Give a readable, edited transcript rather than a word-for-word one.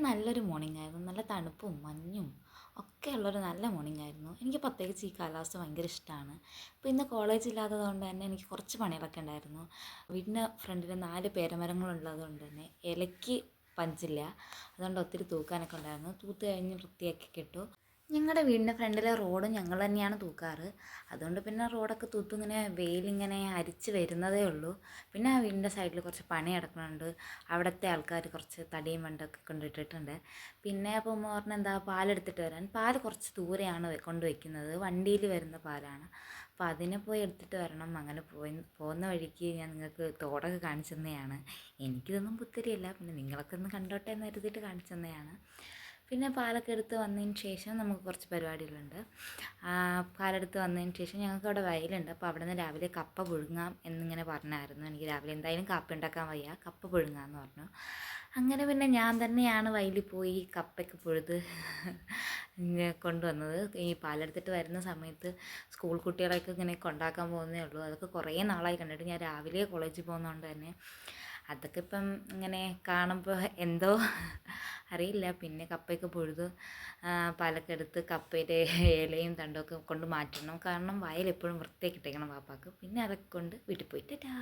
നല്ലൊരു മോർണിംഗ് ആയിരുന്നു. നല്ല തണുപ്പും മഞ്ഞും ഒക്കെ ഉള്ളൊരു നല്ല മോർണിംഗ് ആയിരുന്നു. എനിക്ക് പ്രത്യേകിച്ച് ഈ കാലാവസ്ഥ ഭയങ്കര ഇഷ്ടമാണ്. അപ്പോൾ ഇന്ന് കോളേജ് ഇല്ലാത്തത് കൊണ്ട് തന്നെ എനിക്ക് കുറച്ച് പണികളൊക്കെ ഉണ്ടായിരുന്നു. വീടിൻ്റെ ഫ്രണ്ടിൽ 4 പേരമരങ്ങളുള്ളത് കൊണ്ട് തന്നെ ഇലയ്ക്ക് പഞ്ചില്ല. അതുകൊണ്ട് ഒത്തിരി തൂക്കാനൊക്കെ ഉണ്ടായിരുന്നു. തൂത്ത് കഴിഞ്ഞ് വൃത്തിയാക്കി ഇട്ടു. ഞങ്ങളുടെ വീടിൻ്റെ ഫ്രണ്ടിലെ റോഡ് ഞങ്ങൾ തന്നെയാണ് തൂക്കാറ്. അതുകൊണ്ട് പിന്നെ റോഡൊക്കെ തൂത്ത് ഇങ്ങനെ വെയിലിങ്ങനെ അരിച്ച് വരുന്നതേ ഉള്ളൂ. പിന്നെ ആ വീടിൻ്റെ സൈഡിൽ കുറച്ച് പണി കിടക്കുന്നുണ്ട്. അവിടുത്തെ ആൾക്കാർ കുറച്ച് തടിയും വണ്ടൊക്കെ കൊണ്ടിട്ടിട്ടുണ്ട്. പിന്നെ അപ്പോൾ ഉമ്മ പറഞ്ഞ എന്താ പാലെടുത്തിട്ട് വരാൻ. പാൽ കുറച്ച് ദൂരെയാണ് കൊണ്ടുവയ്ക്കുന്നത്, വണ്ടിയിൽ വരുന്ന പാലാണ്. അപ്പോൾ അതിനെ പോയി എടുത്തിട്ട് വരണം. അങ്ങനെ പോകുന്ന വഴിക്ക് ഞാൻ നിങ്ങൾക്ക് തോടൊക്കെ കാണിച്ചു തന്നെയാണ്. എനിക്കിതൊന്നും പുത്തിരിയല്ല, പിന്നെ നിങ്ങളൊക്കെ ഒന്ന് കണ്ടോട്ടെ എന്ന് കരുതിയിട്ട് കാണിച്ചു തന്നെയാണ്. പിന്നെ പാലൊക്കെ എടുത്ത് വന്നതിന് ശേഷം നമുക്ക് കുറച്ച് പരിപാടികളുണ്ട്. പാലെടുത്ത് വന്നതിന് ശേഷം ഞങ്ങൾക്ക് അവിടെ വയലുണ്ട്. അപ്പോൾ അവിടെ നിന്ന് രാവിലെ കപ്പ പുഴുങ്ങാം എന്നിങ്ങനെ പറഞ്ഞായിരുന്നു. എനിക്ക് രാവിലെ എന്തായാലും കപ്പ ഉണ്ടാക്കാൻ വയ്യ, കപ്പ പുഴുങ്ങാമെന്ന് പറഞ്ഞു. അങ്ങനെ പിന്നെ ഞാൻ തന്നെയാണ് വയലിൽ പോയി കപ്പയ്ക്ക് പുഴുത് കൊണ്ടുവന്നത്. ഈ പാലെടുത്തിട്ട് വരുന്ന സമയത്ത് സ്കൂൾ കുട്ടികളെയൊക്കെ ഇങ്ങനെ കൊണ്ടാക്കാൻ പോകുന്നേ ഉള്ളൂ. അതൊക്കെ കുറേ നാളായി കണ്ടിട്ട്. ഞാൻ രാവിലെ കോളേജിൽ പോകുന്നതുകൊണ്ട് തന്നെ അതൊക്കെ ഇപ്പം ഇങ്ങനെ കാണുമ്പോൾ എന്തോ അറിയില്ല. പിന്നെ കപ്പയൊക്കെ പുഴുതു പാലൊക്കെ എടുത്ത് കപ്പയുടെ ഇലയും തണ്ടൊക്കെ കൊണ്ട് മാറ്റണം. കാരണം വയൽ എപ്പോഴും വൃത്തിയാക്കി ഇട്ടേക്കണം പാപ്പാക്ക്. പിന്നെ അതൊക്കെ കൊണ്ട് വീട്ടിൽ പോയി ടാറ്റാ.